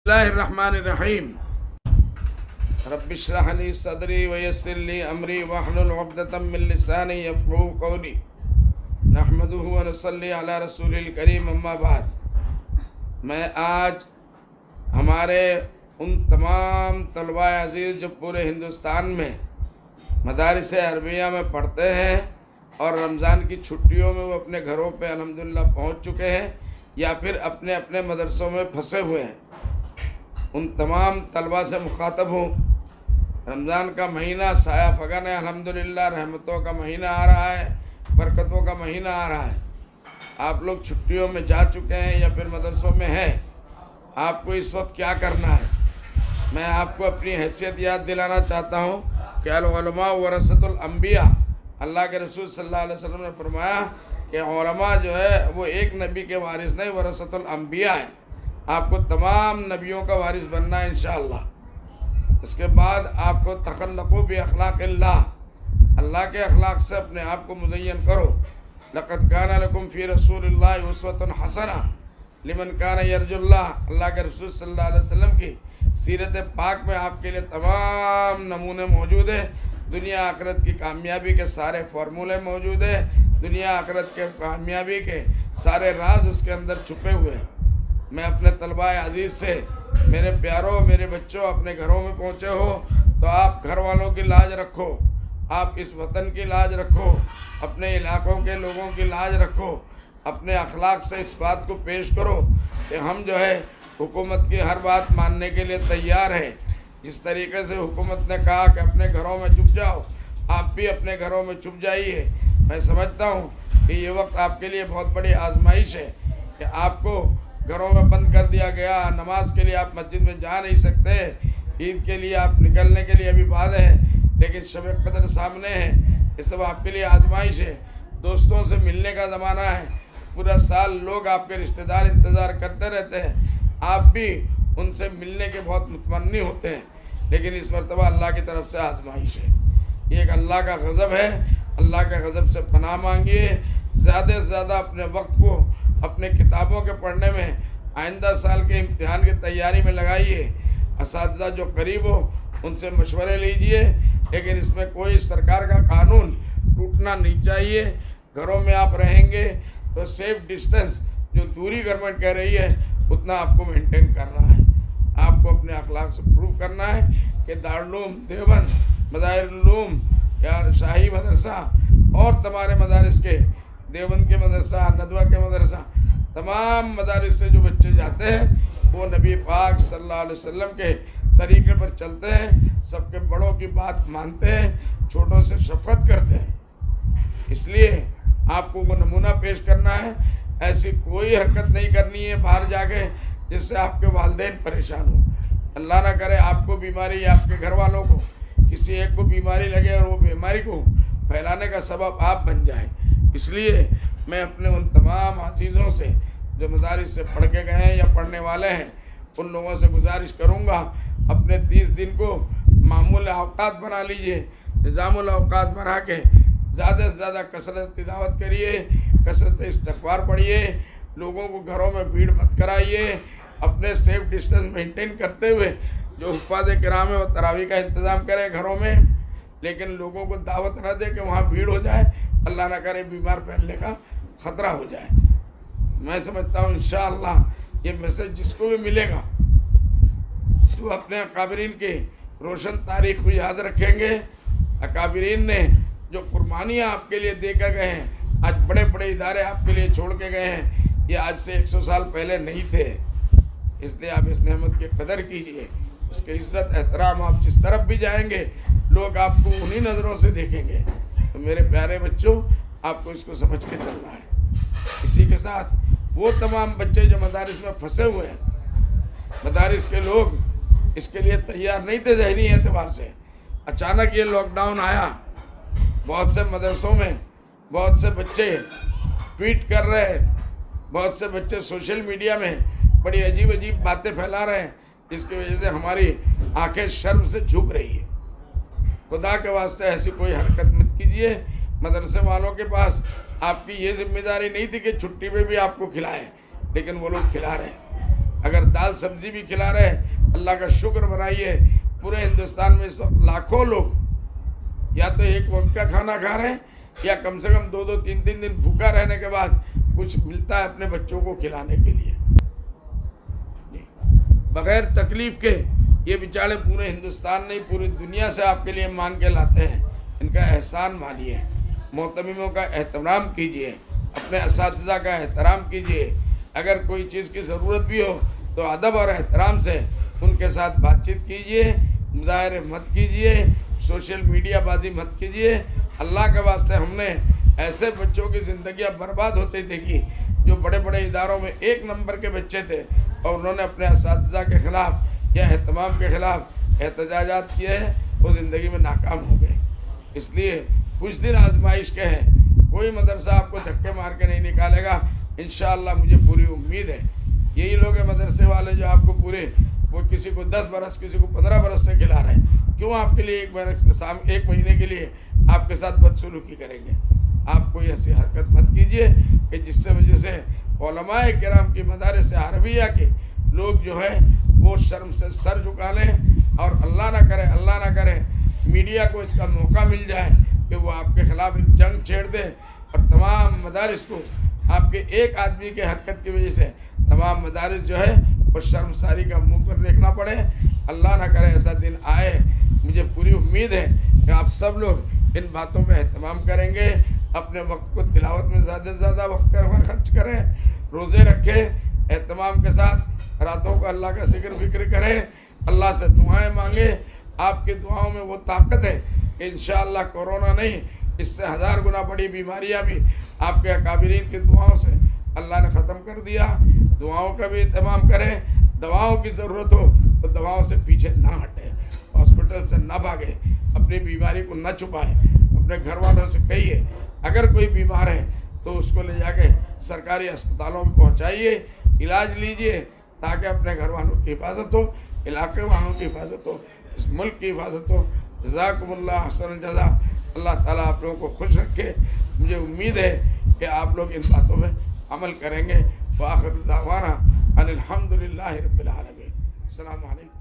बिस्मिल्लाहिर्रहमानिर्रहीम रब्बिश्रह ली सदरी वयस्सिर ली अमरी वहलुल उक़दतम मिन लिसानी यफ़क़हू क़ौली नहमदुहु व नसल्ली अला रसूलिल करीम अम्मा बाद। मैं आज हमारे उन तमाम तलबा अज़ीज़ जो पूरे हिंदुस्तान में मदारिस अरबिया में पढ़ते हैं और रमज़ान की छुट्टियों में वो अपने घरों पे अल्हम्दुलिल्लाह पहुंच चुके हैं या फिर अपने अपने मदरसों में फंसे हुए हैं, उन तमाम तलबा से मुखातब हूँ। रमज़ान का महीना साया फगन है, अल्हम्दुलिल्लाह रहमतों का महीना आ रहा है, बरकतों का महीना आ रहा है। आप लोग छुट्टियों में जा चुके हैं या फिर मदरसों में हैं, आपको इस वक्त क्या करना है? मैं आपको अपनी हैसियत याद दिलाना चाहता हूँ कि अल उलमा वरसतुल अंबिया, अल्लाह के रसूल सल्लल्लाहु अलैहि वसल्लम ने फरमाया कि उलमा जो है वो एक नबी के वारिस नहीं, वरसतुल अंबिया है। आपको तमाम नबियों का वारिस बनना है इंशाअल्लाह। इसके बाद आपको तखल्लक़ू बि अख़लाक़िल्लाह, अल्लाह के अखलाक से अपने आप को मुज़य्यन करो। लक़द काना लकुम फ़ी रसूलिल्लाहि उस्वतुन हसना लिमन काना यरजुल्लाह, अल्लाह के रसूल सल्लल्लाहु अलैहि वसल्लम की सीरत पाक में आपके लिए तमाम नमूने मौजूद हैं। दुनिया आखिरत की कामयाबी के सारे फार्मूले मौजूद हैं, दुनिया आखिरत के कामयाबी के सारे राज उसके अंदर छुपे हुए हैं। मैं अपने तलबा अजीज़ से, मेरे प्यारों, मेरे बच्चों, अपने घरों में पहुँचे हो तो आप घर वालों की लाज रखो, आप इस वतन की लाज रखो, अपने इलाकों के लोगों की लाज रखो, अपने अखलाक से इस बात को पेश करो कि हम जो है हुकूमत की हर बात मानने के लिए तैयार हैं। जिस तरीके से हुकूमत ने कहा कि अपने घरों में चुप जाओ, आप भी अपने घरों में चुप जाइए। मैं समझता हूँ कि ये वक्त आपके लिए बहुत बड़ी आजमाइश है कि आपको घरों में बंद कर दिया गया, नमाज के लिए आप मस्जिद में जा नहीं सकते, ईद के लिए आप निकलने के लिए अभी बाद है, लेकिन शब कदर सामने है। ये सब आपके लिए आजमाइश है। दोस्तों से मिलने का ज़माना है, पूरा साल लोग आपके रिश्तेदार इंतज़ार करते रहते हैं, आप भी उनसे मिलने के बहुत मुतमन्नी होते हैं, लेकिन इस मरतबा अल्लाह की तरफ से आजमाइश है। ये एक अल्लाह का गज़ब है, अल्लाह के गज़ब से पनाह मांगिए। ज़्यादा से ज़्यादा अपने वक्त को अपने किताबों के पढ़ने में, आइंदा साल के इम्तिहान की तैयारी में लगाइए। असातिज़ा जो करीब हो उनसे मशवरे लीजिए, लेकिन इसमें कोई सरकार का कानून टूटना नहीं चाहिए। घरों में आप रहेंगे तो सेफ डिस्टेंस, जो दूरी गवर्नमेंट कह रही है उतना आपको मेंटेन करना है। आपको अपने अखलाक से प्रूव करना है कि दारुल देवबंद, मदारिस या शाही मदरसा और तमारे मदारिस के, देवबंद के मदरसा, नदवा के मदरसा, तमाम मदारिस से जो बच्चे जाते हैं वो नबी पाक सल्लल्लाहु अलैहि वसल्लम के तरीके पर चलते हैं, सबके बड़ों की बात मानते हैं, छोटों से शफ़क़त करते हैं। इसलिए आपको वो नमूना पेश करना है। ऐसी कोई हरकत नहीं करनी है बाहर जाके जिससे आपके वालिदैन परेशान हो। अल्लाह ना करे आपको बीमारी या आपके घर वालों को किसी एक को बीमारी लगे और वो बीमारी को फैलाने का सबब आप बन जाए। इसलिए मैं अपने उन तमाम अजीज़ों से जो मदारिस से पढ़ के गए हैं या पढ़ने वाले हैं, उन लोगों से गुजारिश करूँगा अपने 30 दिन को मामूल औक़ात बना लीजिए, निज़ामुल औक़ात बना के ज़्यादा से ज़्यादा कसरत तिलावत करिए, कसरत इस्तिग़फ़ार पढ़िए, लोगों को घरों में भीड़ मत कराइए, अपने सेफ डिस्टेंस मेंटेन करते हुए जो हुफ़ाज़ किराम है वो तरावी का इंतज़ाम करें घरों में, लेकिन लोगों को दावत न दे कि वहाँ भीड़ हो जाए, अल्लाह ना करे बीमार फैलने का ख़तरा हो जाए। मैं समझता हूँ इंशाअल्लाह ये मैसेज जिसको भी मिलेगा तो अपने अकाबरीन के रोशन तारीख़ को याद रखेंगे। अकाबरीन ने जो कुर्बानियाँ आपके लिए देकर गए हैं, आज बड़े बड़े इदारे आपके लिए छोड़ के गए हैं, ये आज से 100 साल पहले नहीं थे। इसलिए आप इस नेमत की कदर कीजिए, उसकी इज़्ज़त एहतराम। आप जिस तरफ भी जाएंगे लोग आपको उन्हीं नज़रों से देखेंगे। तो मेरे प्यारे बच्चों, आपको इसको समझ के चलना है। इसी के साथ वो तमाम बच्चे जो मदारिस में फंसे हुए हैं, मदारिस के लोग इसके लिए तैयार नहीं थे ज़हनी एतबार से। अचानक ये लॉकडाउन आया, बहुत से मदरसों में बहुत से बच्चे ट्वीट कर रहे हैं, बहुत से बच्चे सोशल मीडिया में बड़ी अजीब अजीब बातें फैला रहे हैं, जिसकी वजह से हमारी आंखें शर्म से झुक रही है। खुदा के वास्ते ऐसी कोई हरकत मत कीजिए। मदरसे वालों के पास आपकी ये जिम्मेदारी नहीं थी कि छुट्टी में भी आपको खिलाएं, लेकिन वो लोग खिला रहे हैं। अगर दाल सब्जी भी खिला रहे अल्लाह का शुक्र बनाइए। पूरे हिंदुस्तान में इस वक्त लाखों लोग या तो एक वक्त का खाना खा रहे हैं या कम से कम 2-2, 3-3 दिन भूखा रहने के बाद कुछ मिलता है अपने बच्चों को खिलाने के लिए। बगैर तकलीफ के ये बेचारे पूरे हिंदुस्तान नहीं पूरी दुनिया से आपके लिए मांग के लाते हैं। इनका एहसान मानिए, मोहतमिमों का एहतराम कीजिए, अपने असातिज़ा का एहतराम कीजिए। अगर कोई चीज़ की ज़रूरत भी हो तो अदब और एहतराम से उनके साथ बातचीत कीजिए, मुज़ाहरे मत कीजिए, सोशल मीडिया बाजी मत कीजिए। अल्लाह के वास्ते हमने ऐसे बच्चों की ज़िंदगियाँ बर्बाद होती देखी जो बड़े बड़े इदारों में 1 नंबर के बच्चे थे और उन्होंने अपने असातिज़ा के ख़िलाफ़ या एहतमाम के ख़िलाफ़ एहतजाजात किए हैं, वो ज़िंदगी में नाकाम हो गए। इसलिए कुछ दिन आजमाइश के हैं, कोई मदरसा आपको धक्के मार के नहीं निकालेगा इंशाअल्लाह। मुझे पूरी उम्मीद है यही लोग हैं मदरसे वाले जो आपको पूरे वो किसी को 10 बरस किसी को 15 बरस से खिला रहे हैं। क्यों आपके लिए एक महीने के लिए आपके साथ बदसलूकी करेंगे? आप कोई ऐसी हरकत मत कीजिए कि जिससे वजह से उलमाए किराम की मदारिस अरबिया के लोग जो है वो शर्म से सर झुका लें और अल्लाह ना करे मीडिया को इसका मौका मिल जाए कि वो आपके ख़िलाफ़ एक जंग छेड़ दे और तमाम मदारिस को आपके एक आदमी के हरकत की वजह से तमाम मदारिस जो है वो शर्मसारी का मुंह पर देखना पड़े। अल्लाह ना करे ऐसा दिन आए। मुझे पूरी उम्मीद है कि आप सब लोग इन बातों पे एहतमाम करेंगे, अपने वक्त को तिलावत में ज़्यादा से ज़्यादा वक्त खर्च करें, रोज़े रखें एहतमाम के साथ, रातों को अल्लाह का फिक्र करें, अल्लाह से दुआएं मांगे। आपकी दुआओं में वो ताकत है कि इंशाअल्लाह कोरोना नहीं इससे 1000 गुना बड़ी बीमारियां भी आपके अकाबिरीन की दुआओं से अल्लाह ने ख़त्म कर दिया। दुआओं का भी एहतमाम करें, दवाओं की ज़रूरत हो तो दवाओं से पीछे ना हटें, हॉस्पिटल से ना भागें, अपनी बीमारी को ना छुपाएं। अपने घर वालों से कहिए अगर कोई बीमार है तो उसको ले जाके सरकारी अस्पतालों में पहुंचाइए, इलाज लीजिए ताकि अपने घर वालों की हिफाजत हो, इलाके वालों की हिफाजत हो, इस मुल्क की हिफाजत हो। जज़ाकुमुल्लाह अहसन जज़ा। अल्लाह ताला आप लोगों को खुश रखे। मुझे उम्मीद है कि आप लोग इन बातों में अमल करेंगे। व आखिर दावाना अनिल हम्दुलिल्लाहि रब्बिल आलमीन। अस्सलामु अलैकुम।